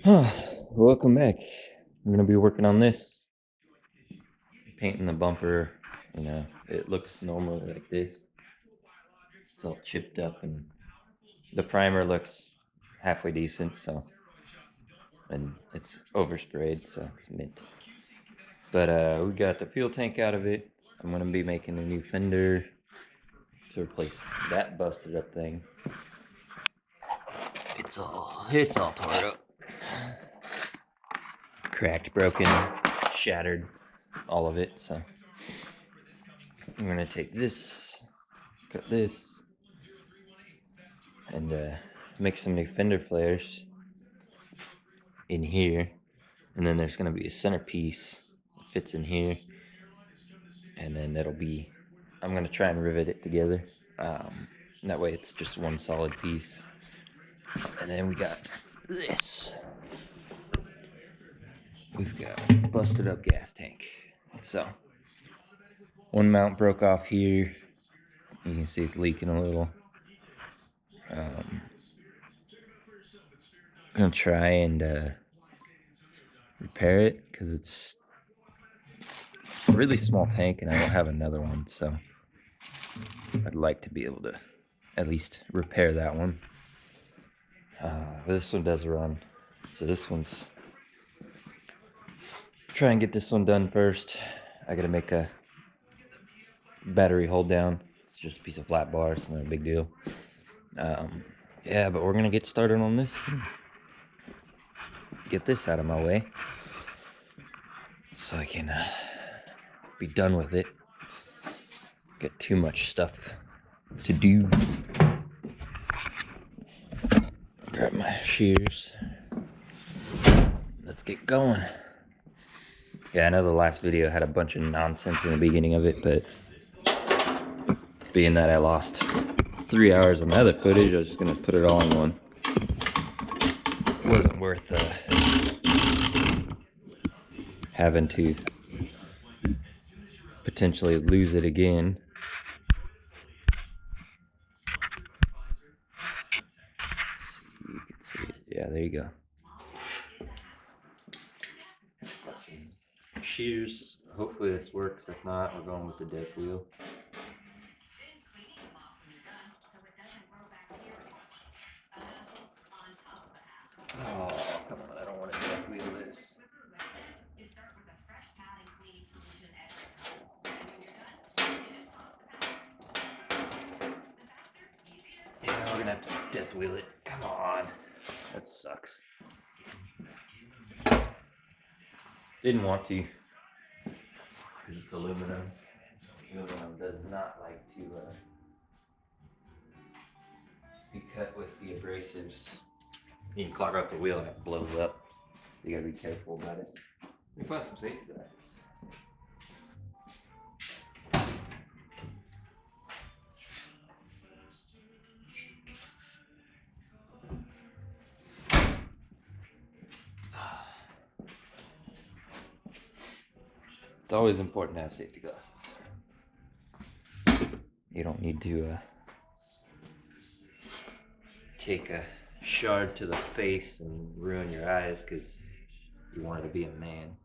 Welcome back. I'm gonna be working on this, painting the bumper. It looks normally like this. It's all chipped up, and the primer looks halfway decent. And it's oversprayed, so it's mint. But we got the fuel tank out of it. I'm gonna be making a new fender to replace that busted up thing. It's all tore up, cracked, broken, shattered, all of it. So I'm gonna take this, cut this, and make some new fender flares in here. And then there's gonna be a centerpiece that fits in here, and then I'm gonna try and rivet it together. That way it's just one solid piece. And then we got this. We've got a busted up gas tank. So one mount broke off here. You can see it's leaking a little. I'm gonna try and repair it because it's a really small tank and I don't have another one, so I'd like to be able to at least repair that one. This one does run, so this one's try and get this one done first. I gotta make a battery hold down. It's just a piece of flat bar, it's not a big deal. Yeah, but we're gonna get started on this and get this out of my way so I can be done with it. Get too much stuff to do. Grab my shears. Let's get going. Yeah, I know the last video had a bunch of nonsense in the beginning of it, but being that I lost 3 hours of my other footage, I was just gonna put it all in one. It wasn't worth having to potentially lose it again. See, you can see it. Yeah, there you go. Got some shears. Hopefully this works. If not, we're going with the death wheel. Oh, come on, I don't want to death wheel this. Yeah, we're gonna have to death wheel it. Come on. That sucks. Didn't want to, because it's aluminum. Aluminum does not like to be cut with the abrasives. You can clog up the wheel and it blows up. So you gotta be careful about it. Let me find some safety glasses. It's always important to have safety glasses. You don't need to take a shard to the face and ruin your eyes because you wanted to be a man.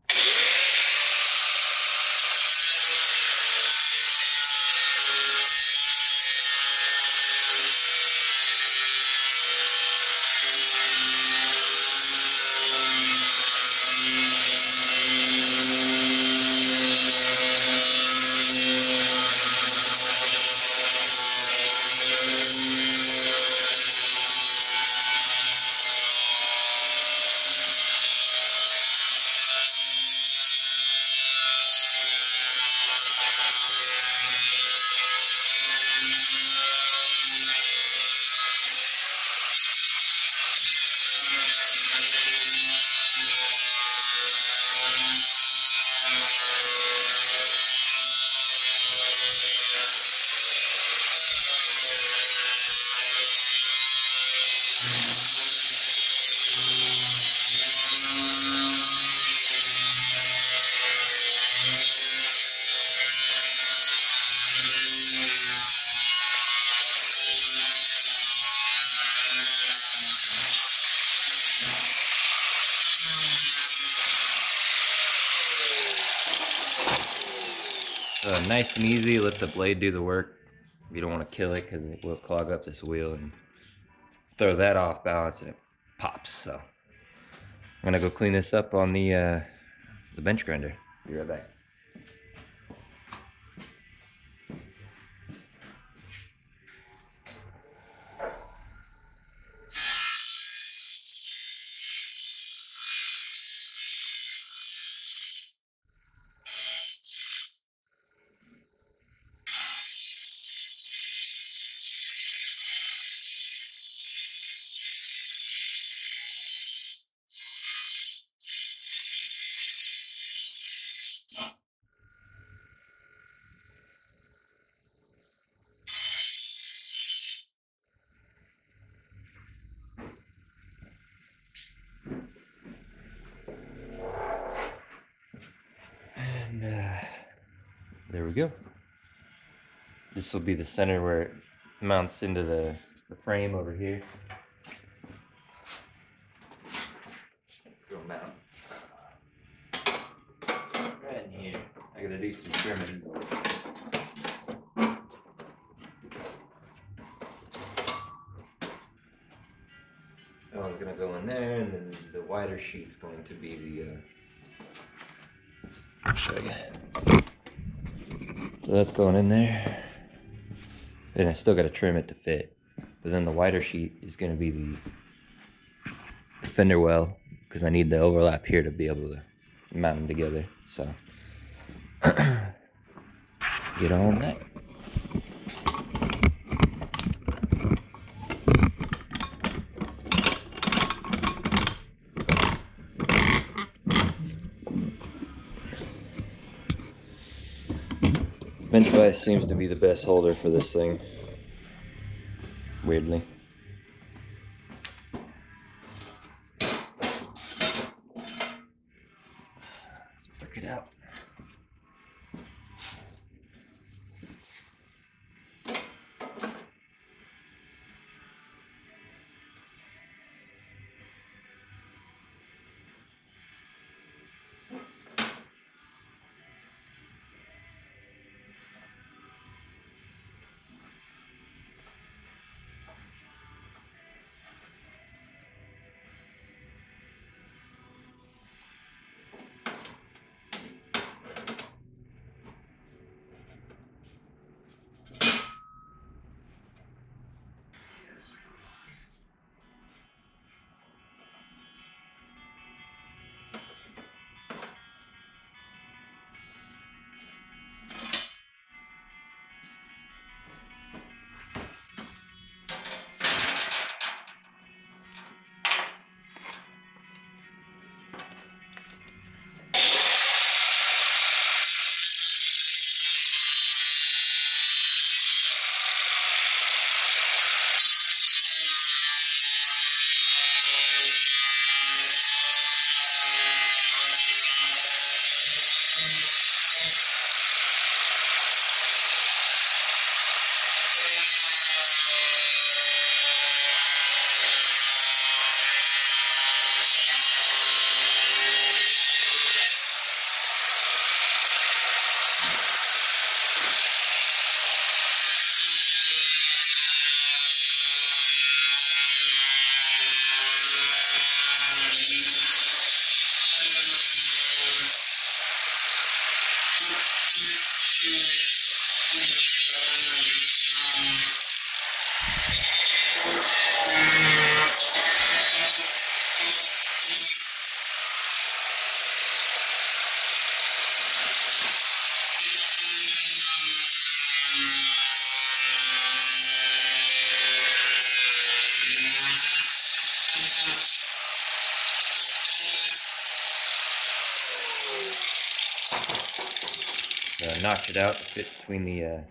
Nice and easy, let the blade do the work. You don't want to kill it because it will clog up this wheel and throw that off balance and it pops. So I'm gonna go clean this up on the bench grinder. Be right back. And there we go. This will be the center where it mounts into the frame over here. Let's go mount right in here. I gotta do some trimming. That one's gonna go in there, and then the wider sheet's going to be the. I'll show you. So that's going in there. And I still gotta trim it to fit. But then the wider sheet is gonna be the fender well, because I need the overlap here to be able to mount them together. So get on that. Bench vise seems to be the best holder for this thing, weirdly. Let's work it out. Notch it out to fit between the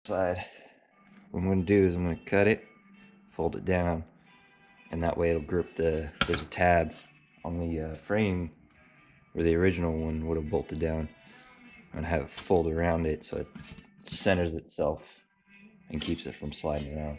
side. What I'm going to do is I'm going to cut it, fold it down, and that way it'll grip there's a tab on the frame where the original one would have bolted down. I'm going to have it fold around it so it centers itself and keeps it from sliding around.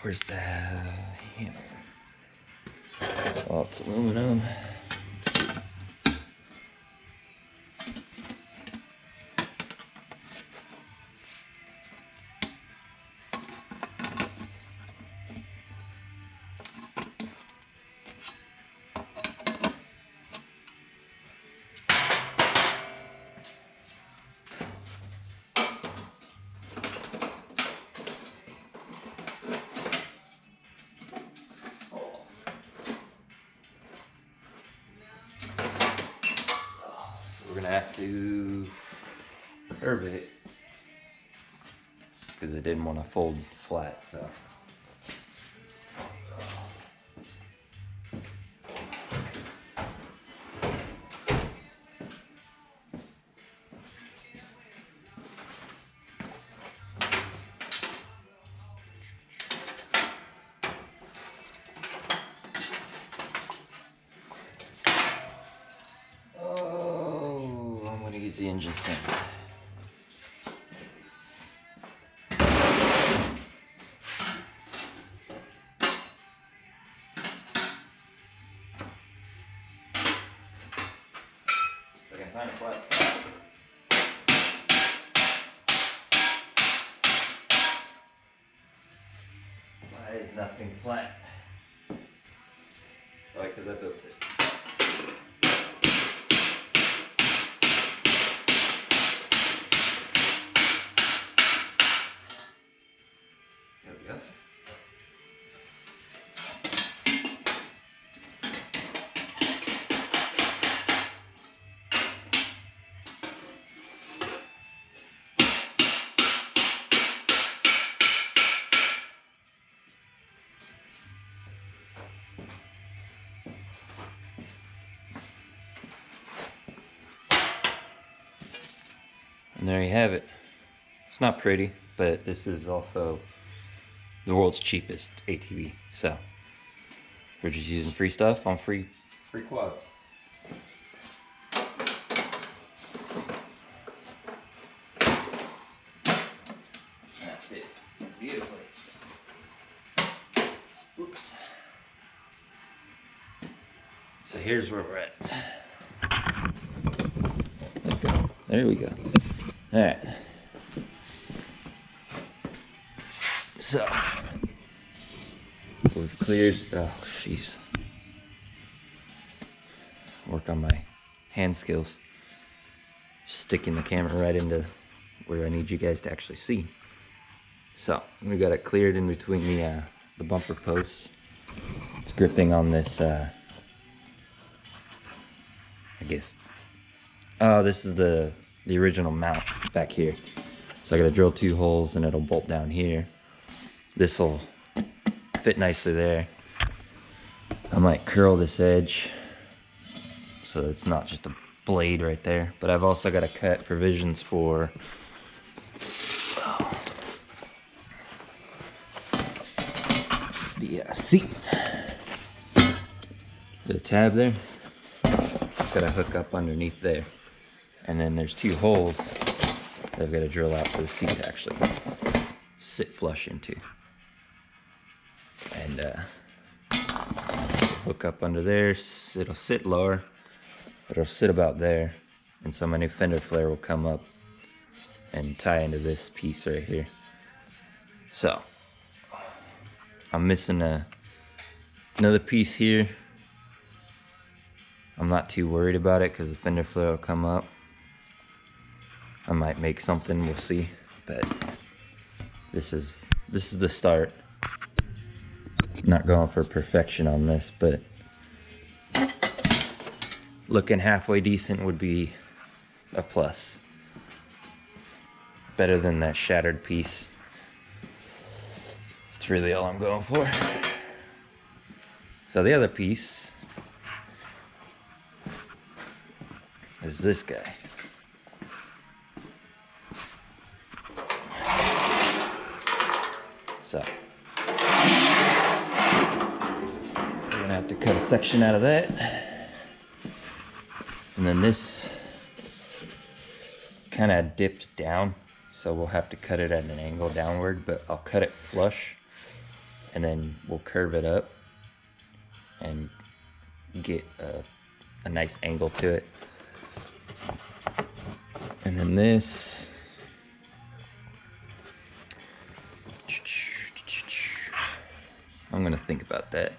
Where's the handle? Oh, it's aluminum. We're gonna have to curve it because I didn't want to fold flat, so. Oh, I'm gonna use the engine stand. I can find a flat spot. Why is nothing flat? Why? Because I built it. There we go. And there you have it. It's not pretty, but this is also the world's cheapest ATV. So we're just using free stuff on free quads. That fits beautifully. Oops. So here's where we're at. There we go. All right. So we've cleared. Oh, jeez. Work on my hand skills. Sticking the camera right into where I need you guys to actually see. So we got it cleared in between the bumper posts. It's gripping on this. I guess. Oh, this is the original mount back here. So I gotta drill 2 holes and it'll bolt down here. This will fit nicely there. I might curl this edge so it's not just a blade right there. But I've also got to cut provisions for the seat. The tab there. Got to hook up underneath there. And then there's 2 holes that I've got to drill out for the seat to actually sit flush into. And Hook up under there, it'll sit lower, but it'll sit about there. And so my new fender flare will come up and tie into this piece right here. So I'm missing another piece here. I'm not too worried about it because the fender flare will come up. I might make something, we'll see. But this is the start. I'm not going for perfection on this, but looking halfway decent would be a plus. Better than that shattered piece. That's really all I'm going for. So the other piece is this guy. So we're gonna have to cut a section out of that. And then this kind of dips down, so we'll have to cut it at an angle downward, but I'll cut it flush and then we'll curve it up and get a nice angle to it. And then this, I'm gonna think about that,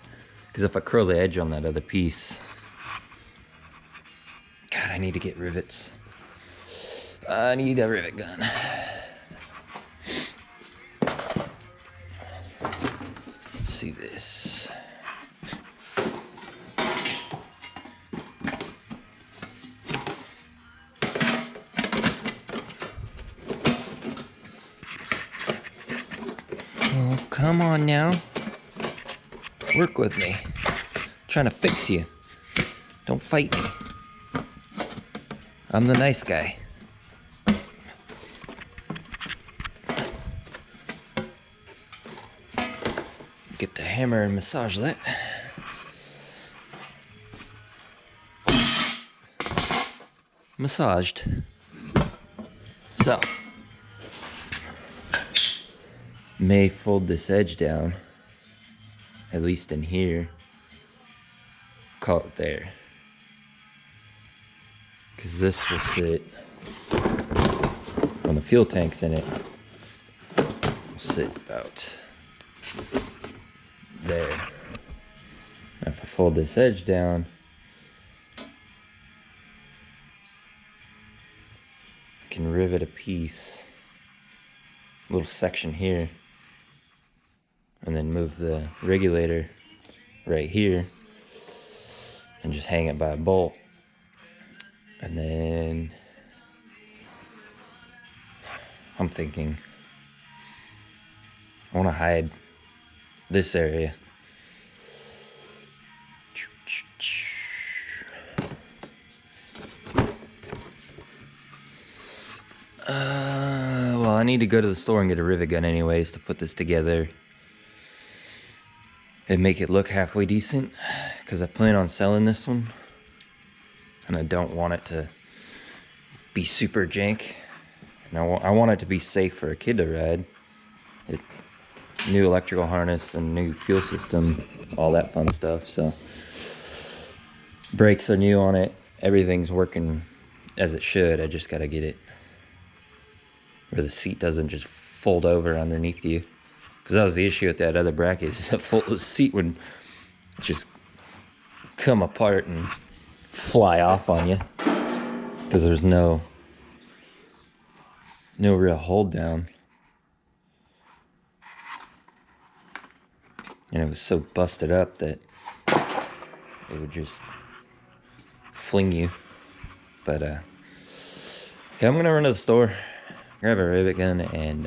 because if I curl the edge on that other piece, God, I need to get rivets. I need a rivet gun. Let's see this. Oh, come on now. Work with me. I'm trying to fix you. Don't fight me. I'm the nice guy. Get the hammer and massage that. Massaged. So, may fold this edge down, at least in here. Call it there. Because this will sit, when the fuel tank's in it, will sit about there. Now if I fold this edge down, I can rivet a piece, a little section here, and then move the regulator right here and just hang it by a bolt. And then I'm thinking I want to hide this area. Well, I need to go to the store and get a rivet gun anyways to put this together and make it look halfway decent, because I plan on selling this one and I don't want it to be super jank, and I want it to be safe for a kid to ride. New electrical harness and new fuel system, all that fun stuff. So brakes are new on it, everything's working as it should. I just gotta get it where the seat doesn't just fold over underneath you, because that was the issue with that other bracket, is the seat would just come apart and fly off on you because there's no real hold down. And it was so busted up that it would just fling you. But yeah, I'm gonna run to the store, grab a rivet gun, and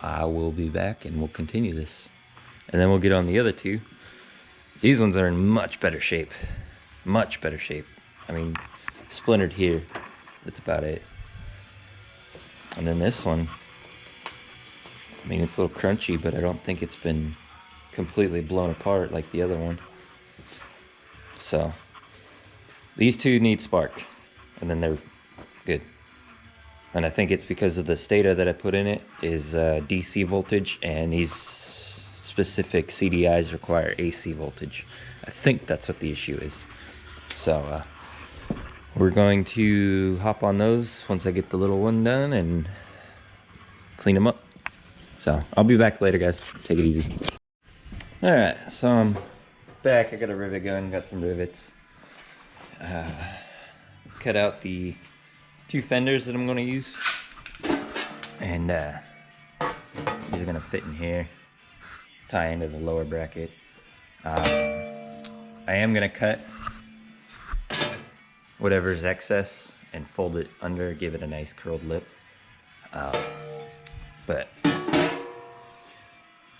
I will be back and we'll continue this. And then we'll get on the other two. These ones are in much better shape. Much better shape. I mean, splintered here. That's about it. And then this one, I mean, it's a little crunchy, but I don't think it's been completely blown apart like the other one. So these two need spark, and then they're good. And I think it's because of the stator that I put in it is DC voltage, and these specific CDIs require AC voltage. I think that's what the issue is. So we're going to hop on those once I get the little one done and clean them up. So I'll be back later, guys. Take it easy. All right, so I'm back. I got a rivet gun, got some rivets. Cut out the 2 fenders that I'm going to use, and these are going to fit in here, tie into the lower bracket. I am going to cut whatever's excess and fold it under, give it a nice curled lip. But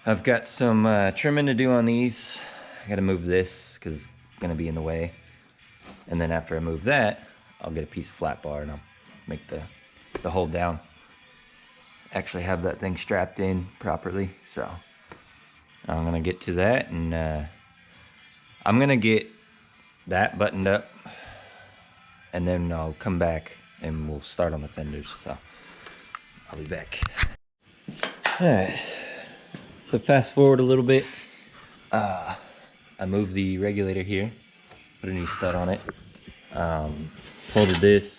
I've got some trimming to do on these. I got to move this because it's going to be in the way. And then after I move that, I'll get a piece of flat bar and I'll make the hold down. Actually have that thing strapped in properly. So I'm going to get to that, and I'm going to get that buttoned up, and then I'll come back and we'll start on the fenders. So I'll be back. All right. So fast forward a little bit. I moved the regulator here, put a new stud on it, folded this,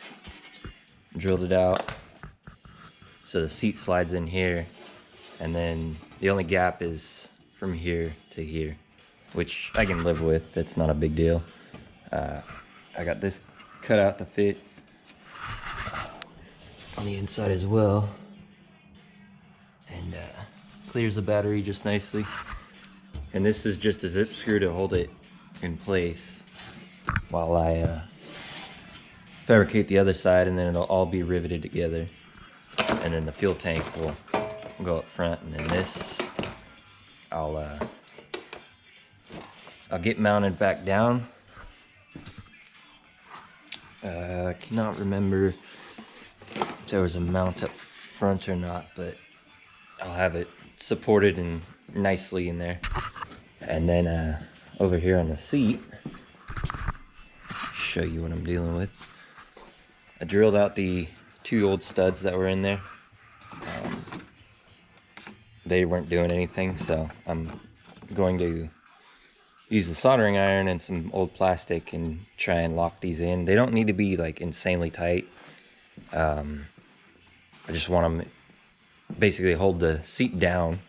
drilled it out so the seat slides in here, and then the only gap is from here to here, which I can live with. It's not a big deal. I got this cut out to fit on the inside as well, and clears the battery just nicely. And this is just a zip screw to hold it in place while I fabricate the other side, and then it'll all be riveted together. And then the fuel tank will go up front, and then this I'll get mounted back down. I cannot remember if there was a mount up front or not, but I'll have it supported and nicely in there. And then over here on the seat, show you what I'm dealing with. I drilled out the 2 old studs that were in there. They weren't doing anything, so I'm going to use the soldering iron and some old plastic and try and lock these in. They don't need to be like insanely tight. I just want them basically hold the seat down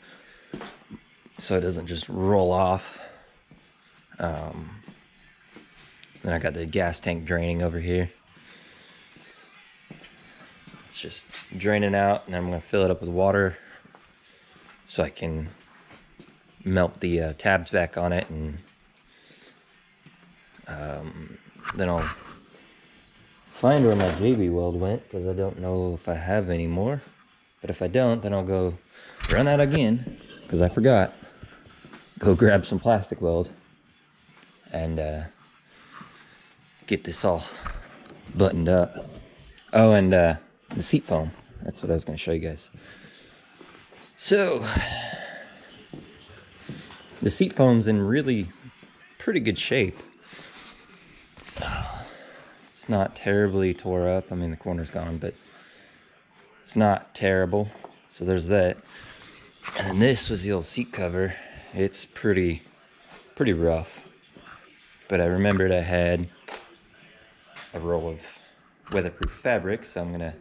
so it doesn't just roll off. Then I got the gas tank draining over here. It's just draining out, and I'm going to fill it up with water so I can melt the tabs back on it, and then I'll find where my JB weld went, because I don't know if I have any more. But if I don't, then I'll go run out again, because I forgot. Go grab some plastic weld and get this all buttoned up. Oh, and the seat foam. That's what I was going to show you guys. So the seat foam's in really pretty good shape. It's not terribly tore up. I mean, the corner's gone, but it's not terrible. So there's that. And then this was the old seat cover. It's pretty rough. But I remembered I had a roll of weatherproof fabric, so I'm gonna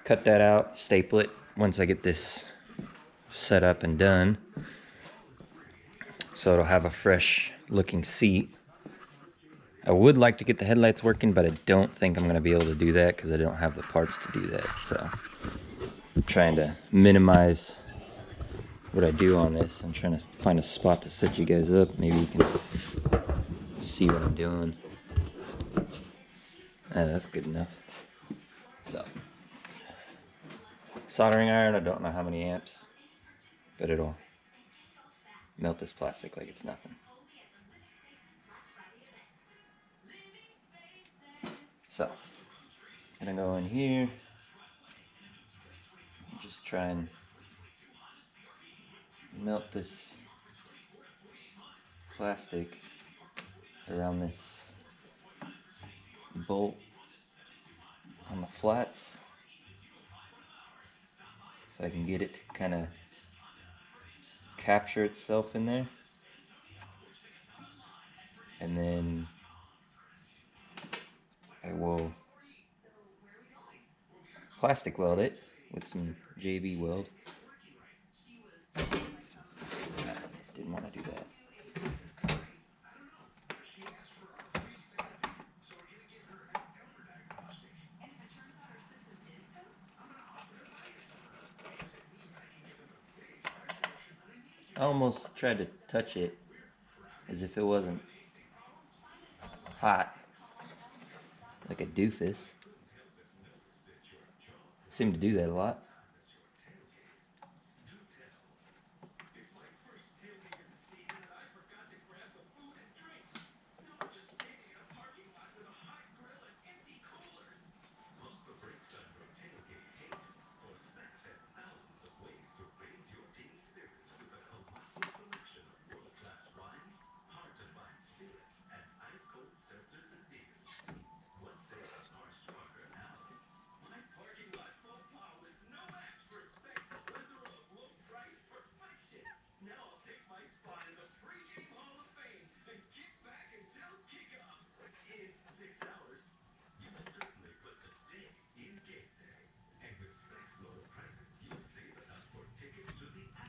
cut that out, staple it once I get this set up and done, so it'll have a fresh looking seat. I would like to get the headlights working, but I don't think I'm going to be able to do that because I don't have the parts to do that. So I'm trying to minimize what I do on this. I'm trying to find a spot to set you guys up. Maybe you can see what I'm doing. That's good enough. So soldering iron, I don't know how many amps, but it'll melt this plastic like it's nothing. So I'm gonna go in here and just try and melt this plastic around this bolt on the flats so I can get it to kind of capture itself in there. And then I will plastic weld it with some JB weld. Didn't want to do that. I almost tried to touch it as if it wasn't hot, like a doofus. Seem to do that a lot.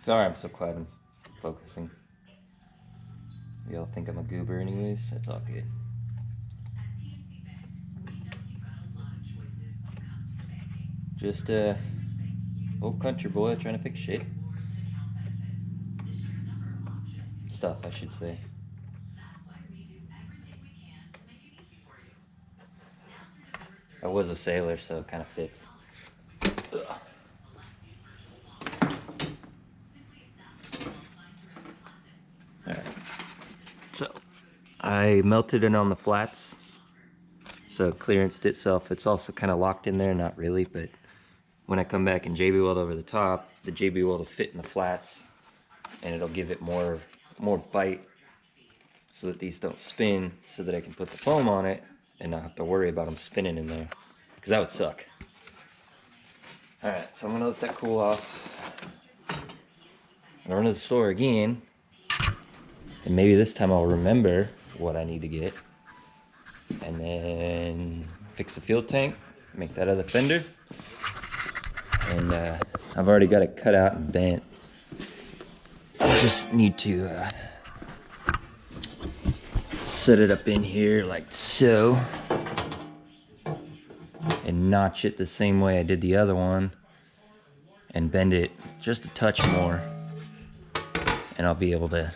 Sorry I'm so quiet, I'm focusing. Y'all think I'm a goober anyways, that's all good. Just old country boy trying to fix shit. Stuff, I should say. I was a sailor, so it kind of fits. Ugh. Alright, so I melted it on the flats, so it clearanced itself. It's also kind of locked in there, not really, but when I come back and JB weld over the top, the JB weld will fit in the flats, and it'll give it more bite so that these don't spin, so that I can put the foam on it and not have to worry about them spinning in there, because that would suck. Alright, so I'm gonna let that cool off. I'm gonna run to the store again, and maybe this time I'll remember what I need to get, and then fix the fuel tank, make that other fender, and I've already got it cut out and bent. I just need to set it up in here like so, and notch it the same way I did the other one, and bend it just a touch more, and I'll be able to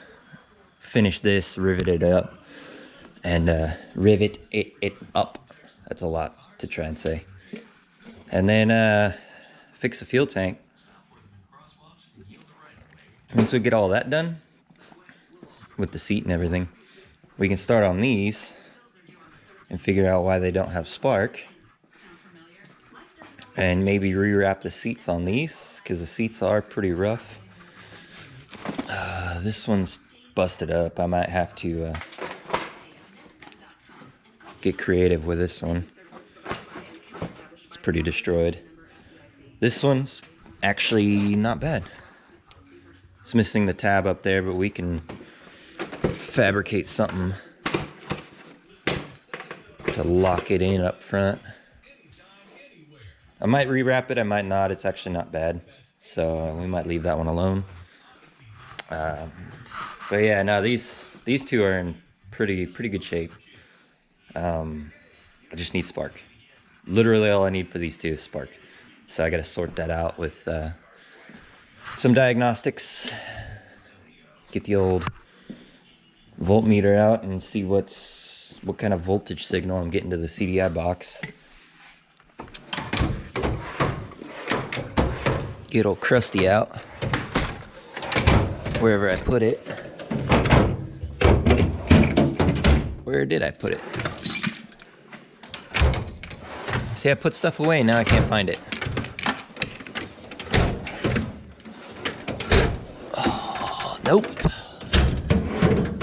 finish this, rivet it up, and rivet it up. That's a lot to try and say. And then fix the fuel tank. Once we get all that done, with the seat and everything, we can start on these and figure out why they don't have spark, and maybe rewrap the seats on these, because the seats are pretty rough. This one's busted up. I might have to get creative with this one. It's pretty destroyed. This one's actually not bad. It's missing the tab up there, but we can fabricate something to lock it in up front. I might rewrap it, I might not. It's actually not bad, so we might leave that one alone. But yeah, no, these two are in pretty good shape. I just need spark. Literally all I need for these two is spark. So I gotta sort that out with some diagnostics. Get the old voltmeter out and see what kind of voltage signal I'm getting to the CDI box. Get old Krusty out, wherever I put it. Where did I put it? See, I put stuff away, now I can't find it. Oh, nope.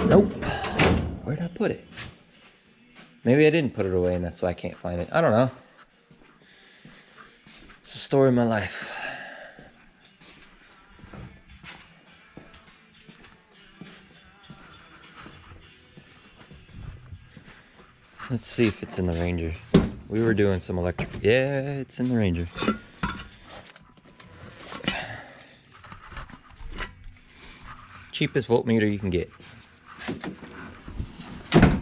Nope. Where'd I put it? Maybe I didn't put it away and that's why I can't find it. I don't know. It's the story of my life. Let's see if it's in the Ranger. We were doing some electric. Yeah, it's in the Ranger. Cheapest voltmeter you can get.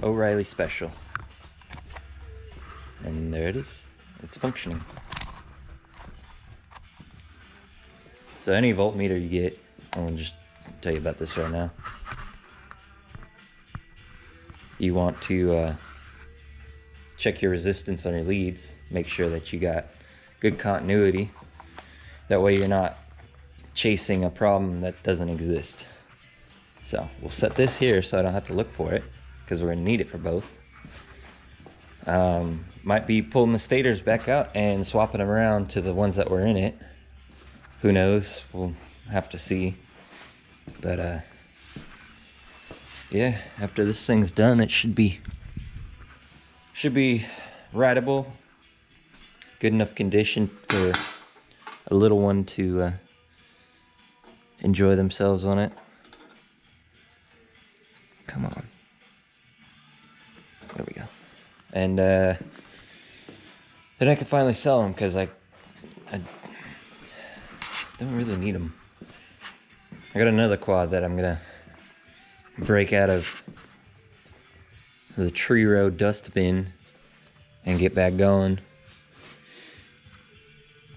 O'Reilly Special. And there it is. It's functioning. So any voltmeter you get, I'll just tell you about this right now. You want to check your resistance on your leads. Make sure that you got good continuity. That way you're not chasing a problem that doesn't exist. So we'll set this here so I don't have to look for it, because we're gonna need it for both. Might be pulling the stators back out and swapping them around to the ones that were in it. Who knows? We'll have to see. But yeah, after this thing's done, it should be rideable. Good enough condition for a little one to enjoy themselves on it. Come on. There we go. And then I can finally sell them, because I don't really need them. I got another quad that I'm gonna break out of the tree road dust bin and get back going.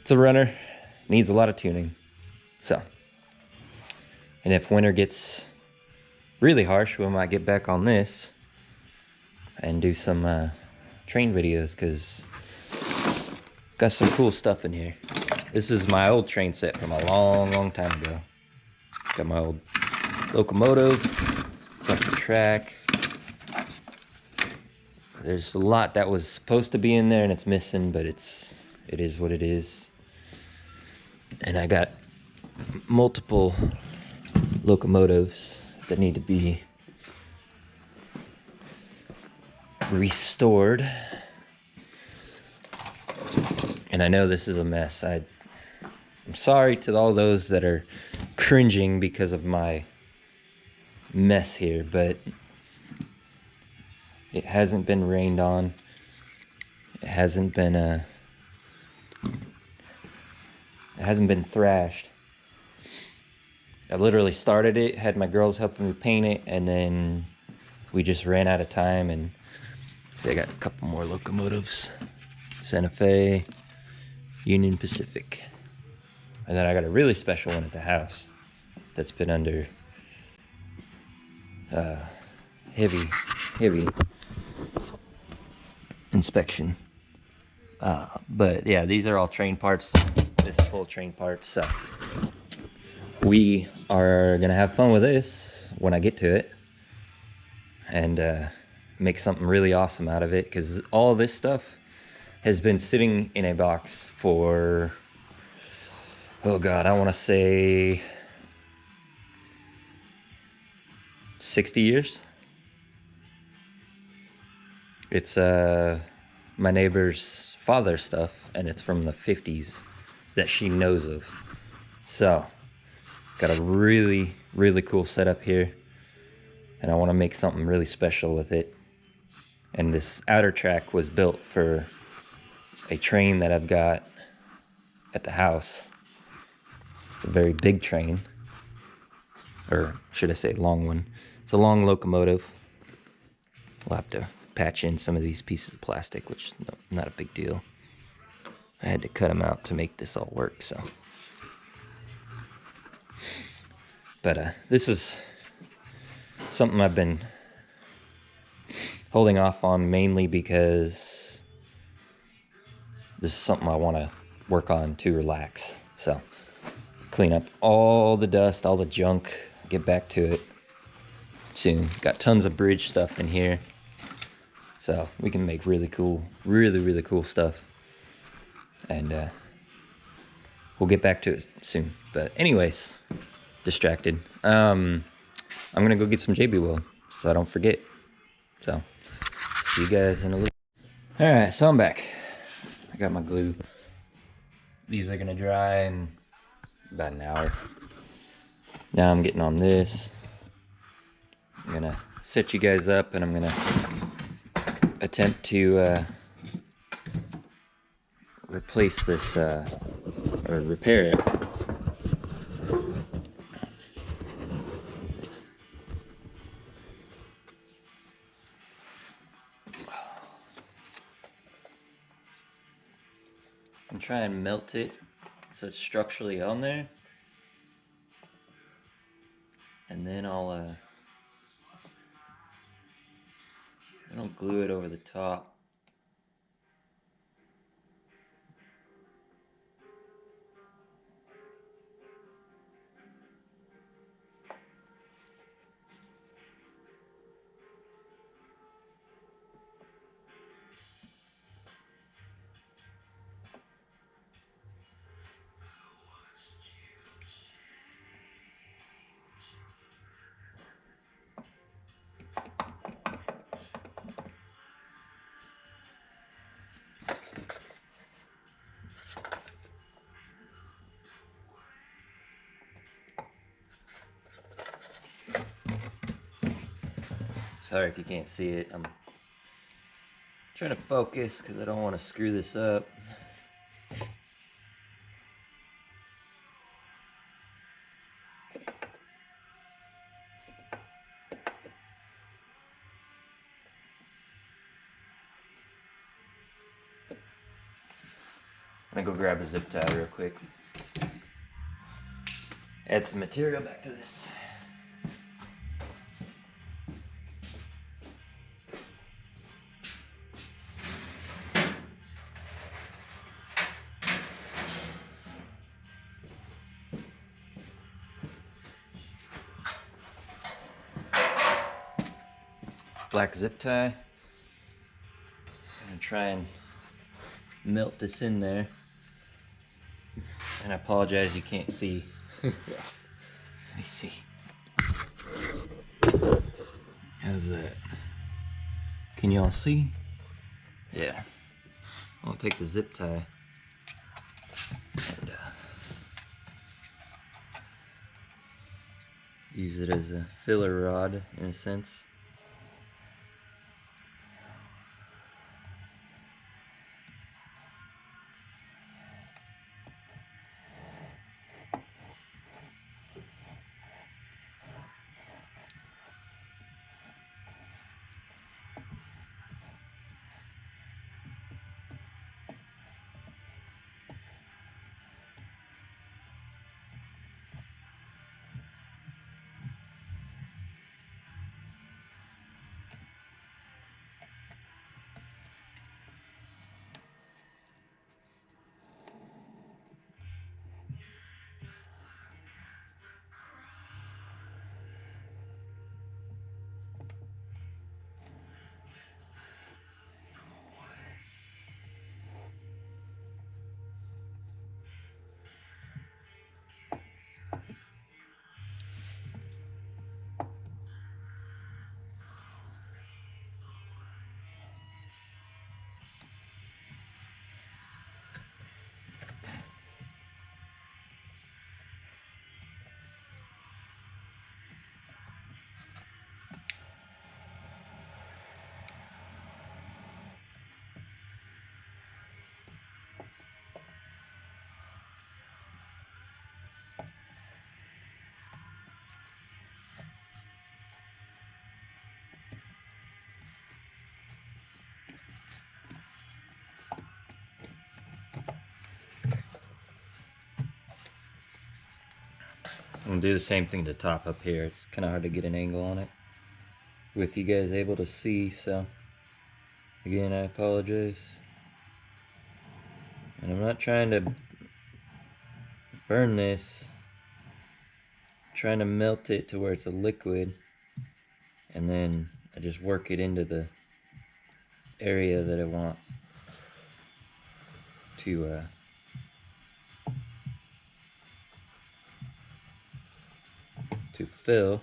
It's a runner, needs a lot of tuning. So, and if winter gets really harsh, we might get back on this and do some train videos, because got some cool stuff in here. This is my old train set from a long time ago. Got my old locomotive, got the track. There's a lot that was supposed to be in there and it's missing, but it is what it is. And I got multiple locomotives that need to be restored. And I know this is a mess. I'm sorry to all those that are cringing because of my mess here, but it hasn't been rained on. It hasn't been thrashed. I literally started it, had my girls helping me paint it, and then we just ran out of time. And I got a couple more locomotives. Santa Fe, Union Pacific. And then I got a really special one at the house that's been under heavy inspection. But yeah, these are all train parts. This is full of train parts. So we are gonna have fun with this when I get to it, and make something really awesome out of it, because all this stuff has been sitting in a box for, oh God, I want to say 60 years. It's my neighbor's father's stuff, and it's from the 50s that she knows of. So got a really cool setup here, and I want to make something really special with it. And this outer track was built for a train that I've got at the house. It's a very big train, or should I say long one. It's a long locomotive. We'll have to patch in some of these pieces of plastic, which is not a big deal. I had to cut them out to make this all work, so. But this is something I've been holding off on, mainly because this is something I want to work on to relax. So clean up all the dust, all the junk, get back to it soon. Got tons of bridge stuff in here, so we can make really cool stuff. And we'll get back to it soon. But anyways, distracted. I'm gonna go get some JB Weld so I don't forget. So see you guys in a little. All right, so I'm back. I got my glue. These are gonna dry in about an hour. Now I'm getting on this. I'm gonna set you guys up, and I'm gonna attempt to replace this or repair it. And try and melt it so it's structurally on there, and then I'll glue it over the top. Sorry if you can't see it. I'm trying to focus because I don't want to screw this up. I'm gonna go grab a zip tie real quick. Add some material back to this. Black zip tie. I'm gonna try and melt this in there. And I apologize you can't see. Let me see. How's that? Can y'all see? Yeah. I'll take the zip tie and use it as a filler rod in a sense. I'm gonna do the same thing to top up here. It's kind of hard to get an angle on it with you guys able to see, so again I apologize. And I'm not trying to burn this, I'm trying to melt it to where it's a liquid, and then I just work it into the area that I want to fill.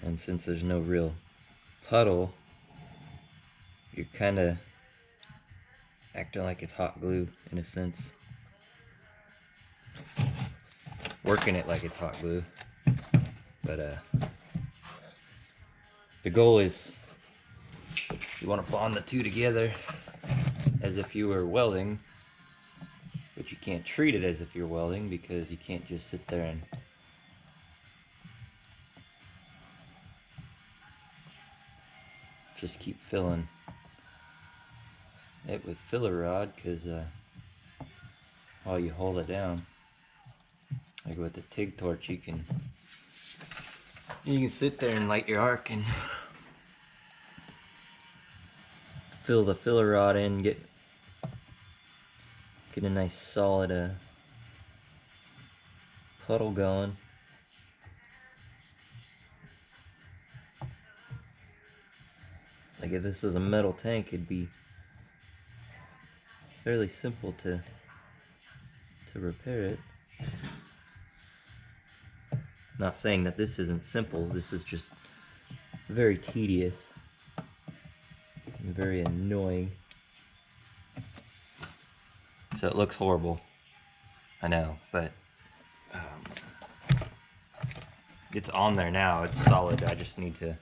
And since there's no real puddle, you're kind of acting like it's hot glue in a sense. Working it like it's hot glue. But The goal is you want to bond the two together as if you were welding, but you can't treat it as if you're welding because you can't just sit there and just keep filling it with filler rod, because while you hold it down, like with the TIG torch, you can sit there and light your arc and fill the filler rod in, get a nice solid puddle going. Like if this was a metal tank, it'd be fairly simple to repair it. Not saying that this isn't simple, this is just very tedious and very annoying. So it looks horrible, I know, but it's on there now, it's solid. I just need to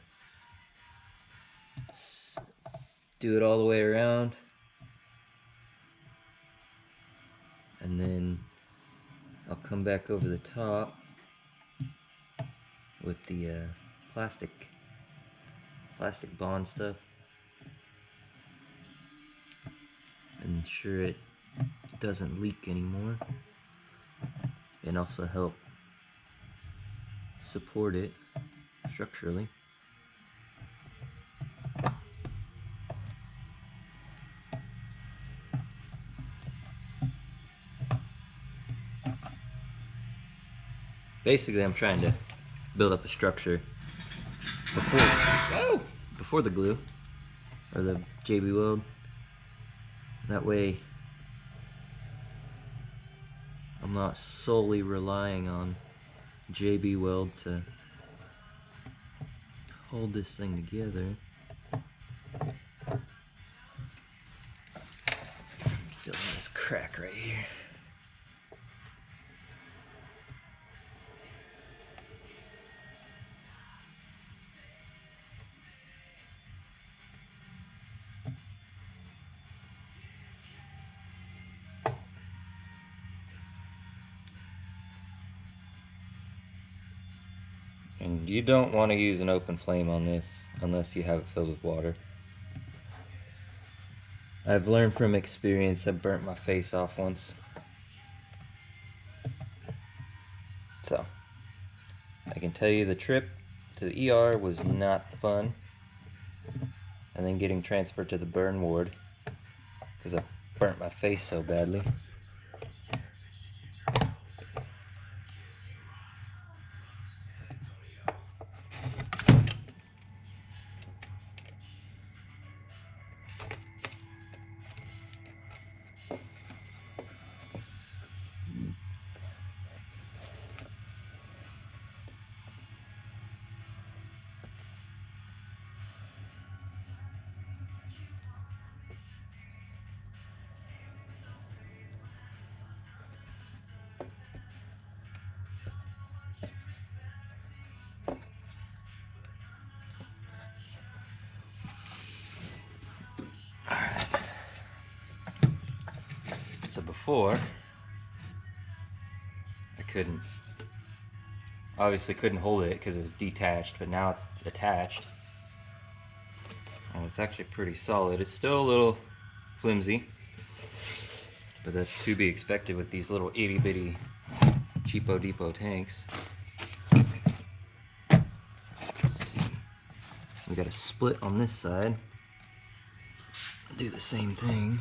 do it all the way around, and then I'll come back over the top with the plastic bond stuff, and ensure it doesn't leak anymore, and also help support it structurally. Basically, I'm trying to build up a structure before the glue or the JB weld. That way I'm not solely relying on JB weld to hold this thing together. Feeling this crack right here. And you don't want to use an open flame on this unless you have it filled with water. I've learned from experience. I burnt my face off once. So, I can tell you the trip to the ER was not fun. And then getting transferred to the burn ward because I burnt my face so badly. Alright. So before, I obviously couldn't hold it because it was detached, but now it's attached. And it's actually pretty solid. It's still a little flimsy, but that's to be expected with these little itty bitty cheapo depot tanks. Let's see. We got a split on this side. Do the same thing.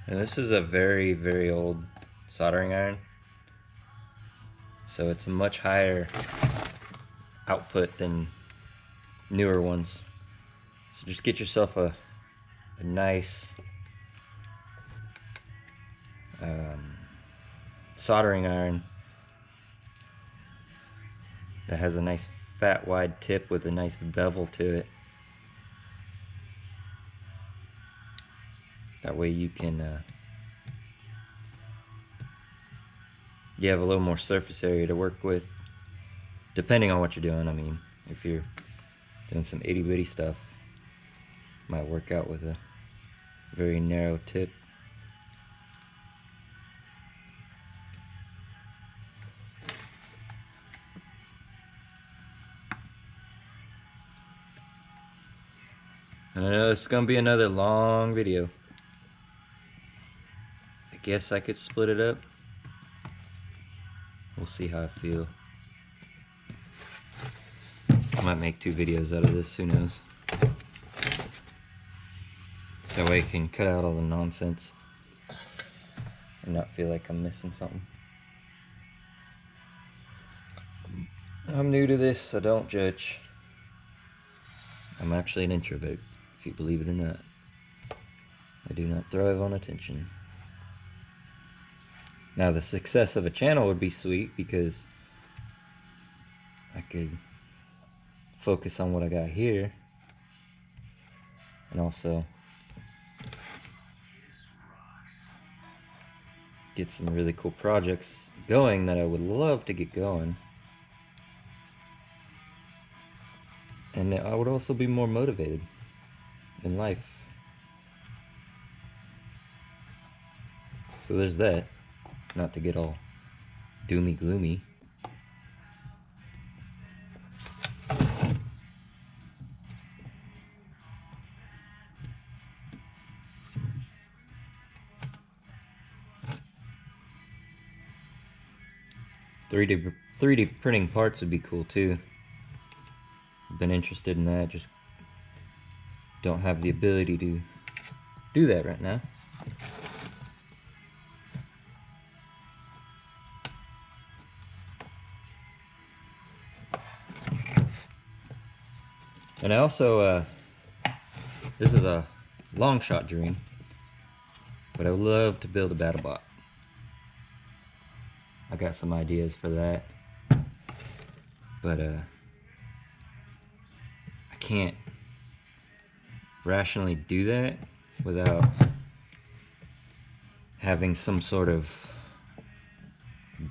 And this is a very, very old soldering iron, so it's a much higher output than newer ones. So just get yourself a nice soldering iron that has a nice fat wide tip with a nice bevel to it. That way you can you have a little more surface area to work with, depending on what you're doing. I mean, if you're doing some itty bitty stuff, might work out with a very narrow tip. I know it's gonna be another long video. I guess I could split it up. We'll see how I feel. I might make 2 videos out of this, who knows. That way I can cut out all the nonsense and not feel like I'm missing something. I'm new to this, so don't judge. I'm actually an introvert, if you believe it or not. I do not thrive on attention. Now, the success of a channel would be sweet because I could focus on what I got here and also get some really cool projects going that I would love to get going. And I would also be more motivated in life. So there's that. Not to get all doomy gloomy. Three D printing parts would be cool too. I've been interested in that, just don't have the ability to do that right now. And I also, this is a long shot dream, but I would love to build a battle bot. I got some ideas for that, but I can't rationally do that without having some sort of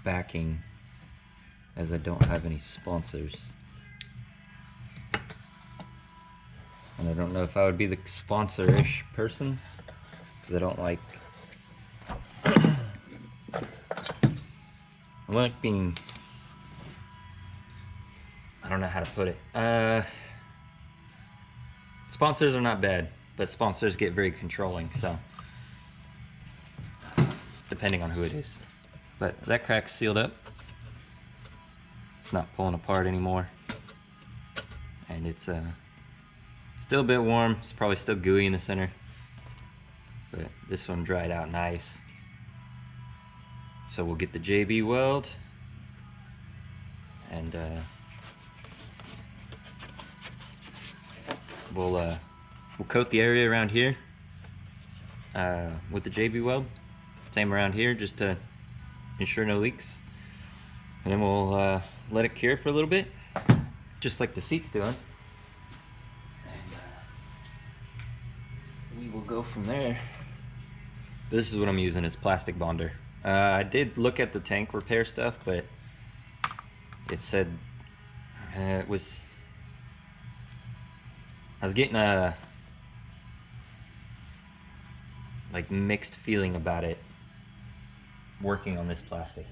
backing, as I don't have any sponsors. And I don't know if I would be the sponsor-ish person, because I don't like being, I don't know how to put it. Sponsors are not bad, but sponsors get very controlling, so depending on who it is. But that crack's sealed up. It's not pulling apart anymore. And it's still a bit warm. It's probably still gooey in the center. But this one dried out nice. So we'll get the JB weld and we'll coat the area around here with the JB weld. Same around here, just to ensure no leaks. And then we'll let it cure for a little bit, just like the seat's doing. And we will go from there. This is what I'm using, is plastic bonder. I did look at the tank repair stuff, but it said I was getting a like mixed feeling about it working on this plastic.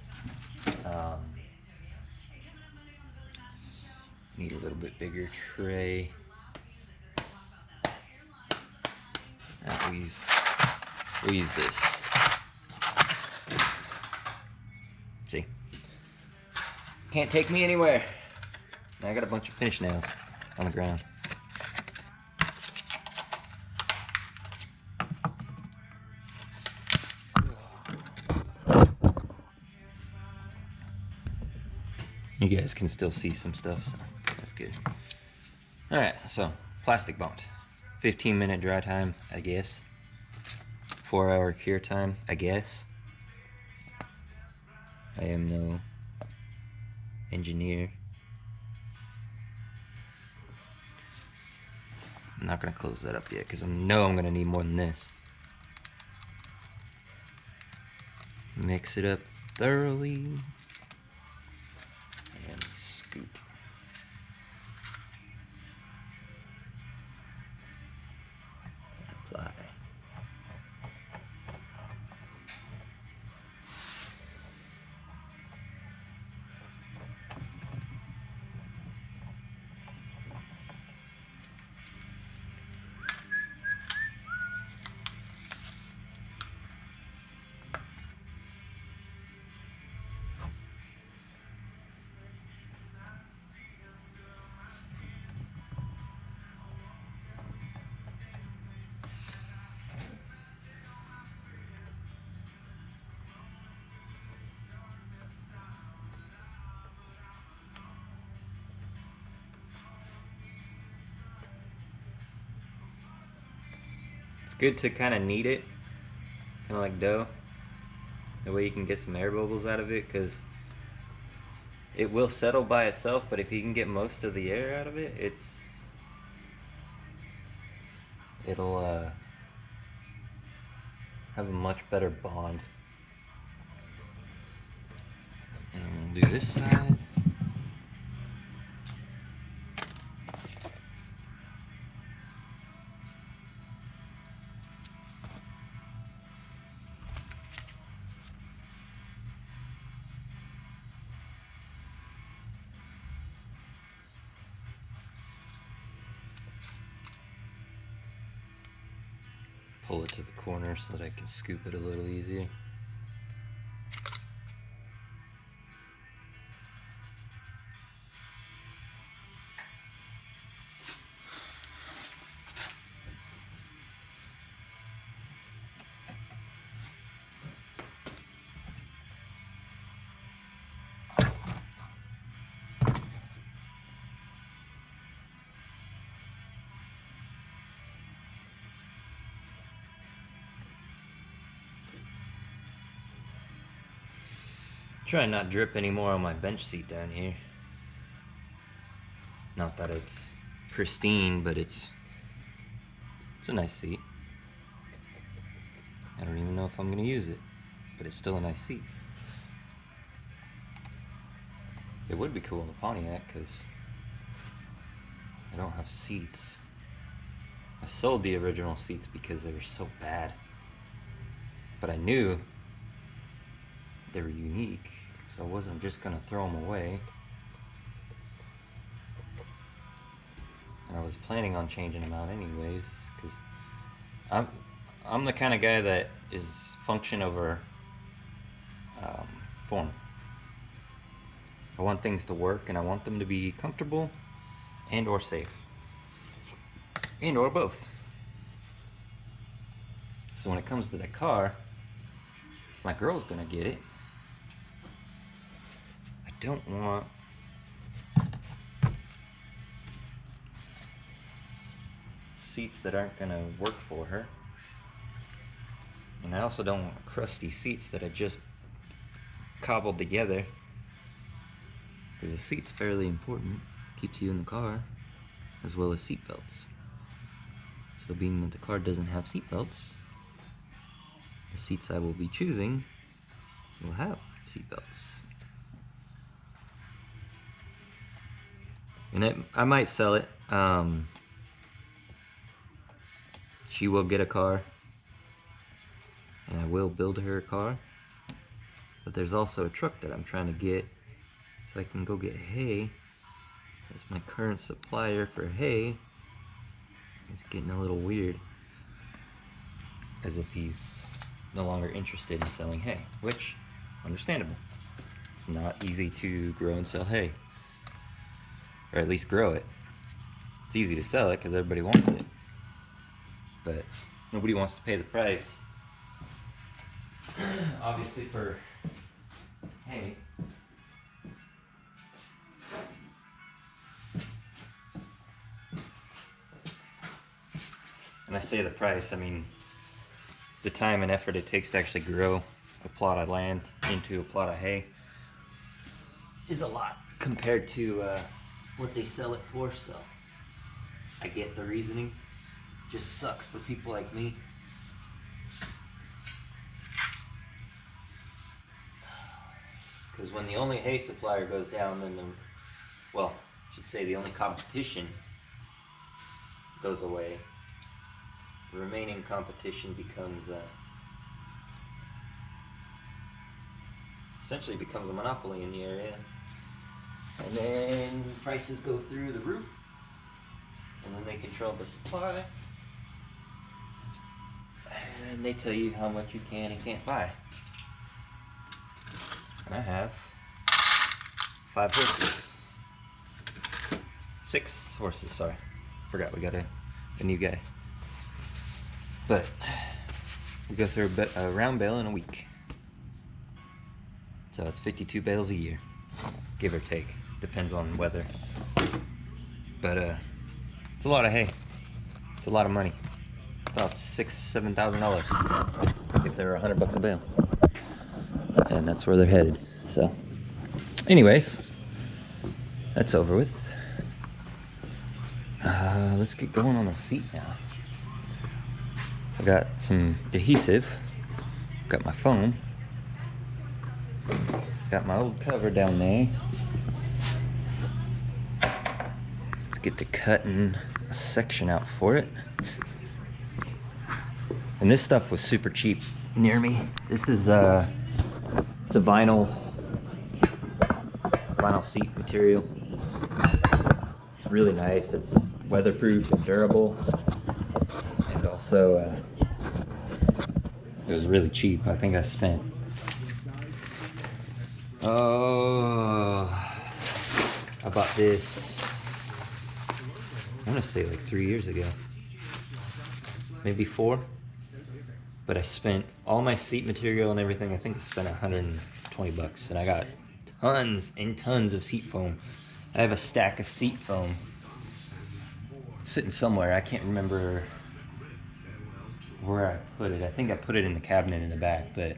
Need a little bit bigger tray. We'll use this. See? Can't take me anywhere. Now I got a bunch of finish nails on the ground. You guys can still see some stuff, so that's good. Alright, so plastic bond. 15-minute dry time, I guess. 4-hour cure time, I guess. I am no engineer. I'm not gonna close that up yet because I know I'm gonna need more than this. Mix it up thoroughly and scoop. Apply. It's good to kind of knead it, kind of like dough. That way you can get some air bubbles out of it, because it will settle by itself, but if you can get most of the air out of it, it'll have a much better bond. And we'll do this side. Pull it to the corner so that I can scoop it a little easier. Try not drip anymore on my bench seat down here. Not that it's pristine, but it's a nice seat. I don't even know if I'm gonna use it, but it's still a nice seat. It would be cool in the Pontiac, because I don't have seats. I sold the original seats because they were so bad, but I knew they were unique, so I wasn't just gonna throw them away. And I was planning on changing them out anyways, because I'm the kind of guy that is function over form. I want things to work, and I want them to be comfortable and or safe, and or both. So when it comes to the car, if my girl's gonna get it, I don't want seats that aren't gonna work for her. And I also don't want crusty seats that I just cobbled together, because the seat's fairly important. Keeps you in the car, as well as seat belts. So being that the car doesn't have seat belts, the seats I will be choosing will have seat belts. And I might sell it. She will get a car, and I will build her a car. But there's also a truck that I'm trying to get, so I can go get hay, as my current supplier for hay is getting a little weird, as if he's no longer interested in selling hay, which, understandable. It's not easy to grow and sell hay, or at least grow it. It's easy to sell it because everybody wants it, but nobody wants to pay the price, obviously, for hay. When I say the price, I mean the time and effort it takes to actually grow a plot of land into a plot of hay is a lot compared to what they sell it for. So I get the reasoning. Just sucks for people like me. Because when the only hay supplier goes down, then well, I should say the only competition goes away. The remaining competition becomes essentially becomes a monopoly in the area, and then prices go through the roof, and then they control the supply, and they tell you how much you can and can't buy. And I have 5 horses. 6 horses, sorry. Forgot we got a new guy. But we go through a round bale in a week. So it's 52 bales a year, give or take. Depends on weather. But it's a lot of hay. It's a lot of money. About $6,000–7,000 if they were $100 a bale. And that's where they're headed. So, anyways, that's over with. Let's get going on the seat now. So I got some adhesive, got my foam, got my old cover down there. Let's get to cutting a section out for it. And this stuff was super cheap near me. This is it's a vinyl seat material. It's really nice. It's weatherproof and durable, and also it was really cheap. I think I spent I bought this, I want to say like 3 years ago, maybe 4. But I spent all my seat material and everything. I think I spent $120, and I got tons and tons of seat foam. I have a stack of seat foam sitting somewhere. I can't remember where I put it. I think I put it in the cabinet in the back, but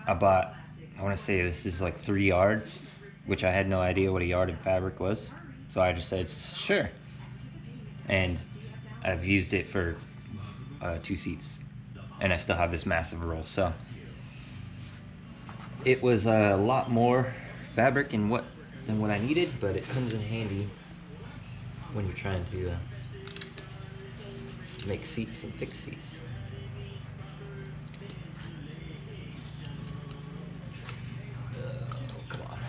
I bought, I want to say this is like 3 yards, which I had no idea what a yard in fabric was. So I just said, sure. And I've used it for 2 seats. And I still have this massive roll. So it was a lot more fabric than what I needed, but it comes in handy when you're trying to make seats and fix seats. Come on.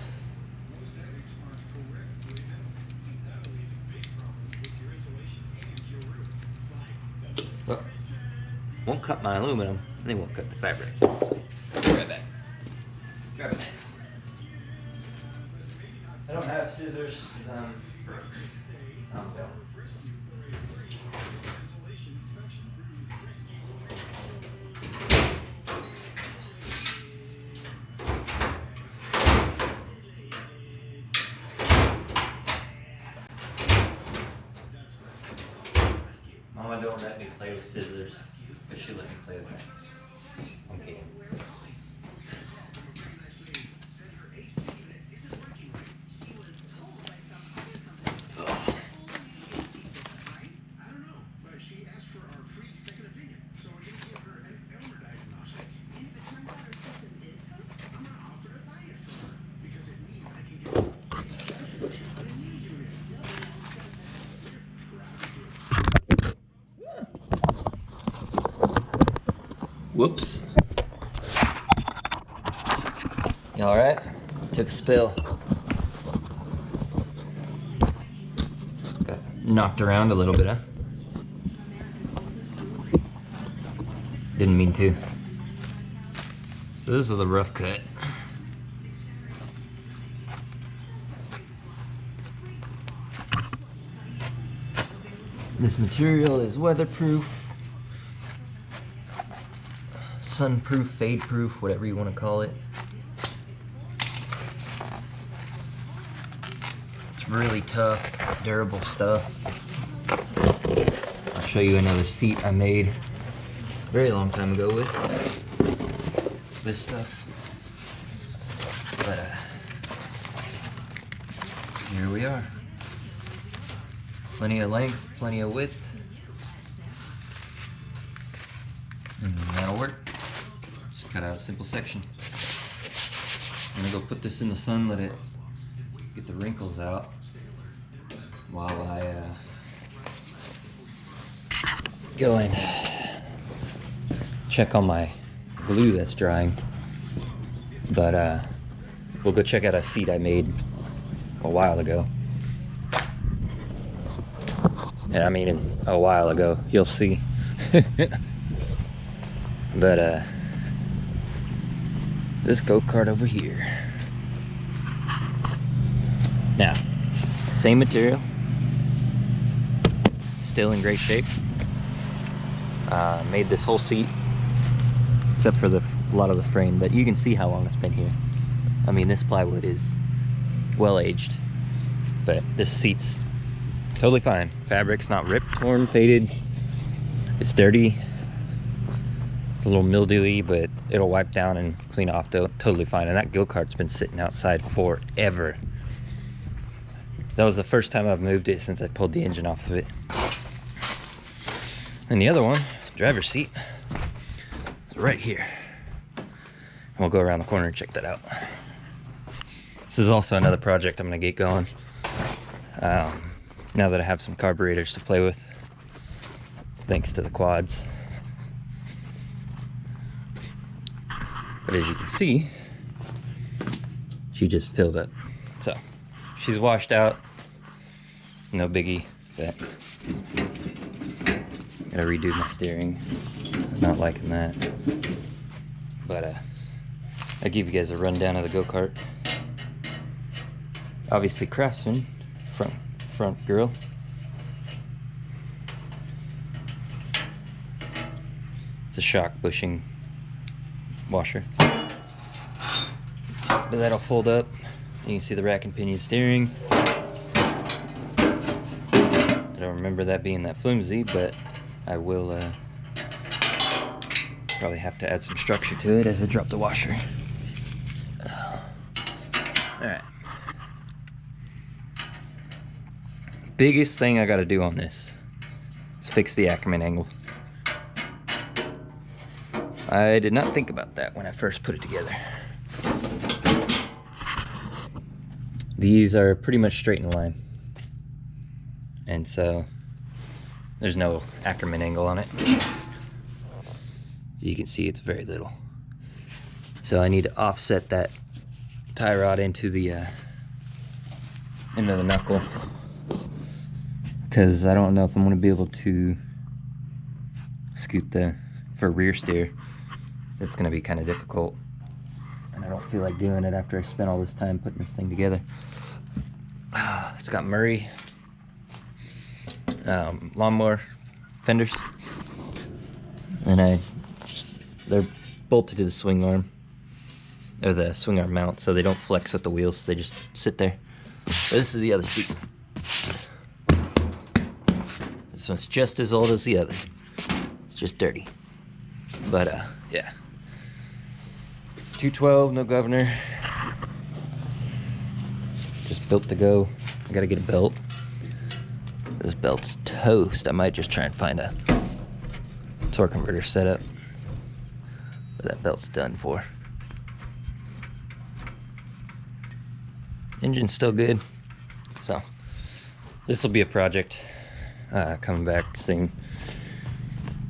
Well, won't cut my aluminum, and they won't cut the fabric. So, grab that. Grab it. I don't have scissors because I'm broke. I'm down. Mama don't let me play with scissors, but she let me play with knives. I'm kidding. Whoops. You alright? Took a spill. Got knocked around a little bit, huh? Didn't mean to. So this is a rough cut. This material is weatherproof, sunproof, fade-proof, whatever you want to call it. It's really tough, durable stuff. I'll show you another seat I made a very long time ago with this stuff. But here we are. Plenty of length, plenty of width. And that'll work. Just cut out a simple section. I'm gonna go put this in the sun, let it get the wrinkles out while I go and check on my glue that's drying. But we'll go check out a seat I made a while ago. And I mean a while ago, you'll see. But this go-kart over here. Now, same material, still in great shape. Made this whole seat, except for a lot of the frame, but you can see how long it's been here. I mean, this plywood is well aged, but this seat's totally fine. Fabric's not ripped, torn, faded. It's dirty. It's a little mildewy, but it'll wipe down and clean off totally fine. And that go-kart's been sitting outside forever. That was the first time I've moved it since I pulled the engine off of it. And the other one, driver's seat, is right here. We'll go around the corner and check that out. This is also another project I'm gonna get going. Now that I have some carburetors to play with, thanks to the quads. But as you can see, she just filled up. So she's washed out, no biggie. But gotta redo my steering. Not liking that. But I'll give you guys a rundown of the go-kart. Obviously Craftsman, front grill. It's a shock bushing washer. But that'll fold up. You can see the rack and pinion steering. I don't remember that being that flimsy, but I will probably have to add some structure to it as I drop the washer. Alright. Biggest thing I gotta do on this is fix the Ackerman angle. I did not think about that when I first put it together. These are pretty much straight in line. And so there's no Ackerman angle on it. You can see it's very little. So I need to offset that tie rod into the knuckle, because I don't know if I'm going to be able to scoot for rear steer. It's going to be kind of difficult, and I don't feel like doing it after I spent all this time putting this thing together. It's got Murray lawnmower fenders, and they're bolted to the swing arm, or the swing arm mount, so they don't flex with the wheels, they just sit there. But this is the other seat. This one's just as old as the other. It's just dirty. But yeah. 212, no governor. Just built to go. I gotta get a belt. This belt's toast. I might just try and find a torque converter setup. But that belt's done for. Engine's still good. So this will be a project coming back soon.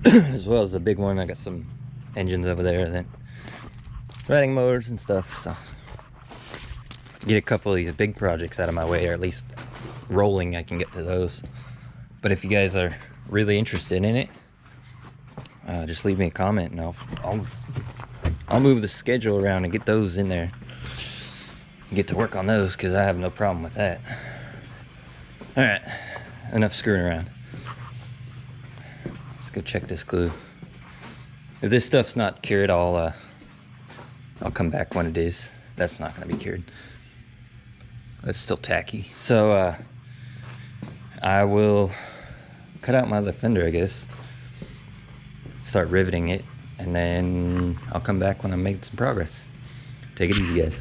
As well as the big one. I got some engines over there, and then riding motors and stuff. So get a couple of these big projects out of my way, or at least rolling, I can get to those. But if you guys are really interested in it, just leave me a comment, and I'll move the schedule around and get those in there. Get to work on those, because I have no problem with that. Alright, enough screwing around. Let's go check this glue. If this stuff's not cured, I'll come back when it is. That's not going to be cured. It's still tacky. So I will cut out my other fender, I guess. Start riveting it, and then I'll come back when I'm making some progress. Take it easy, guys.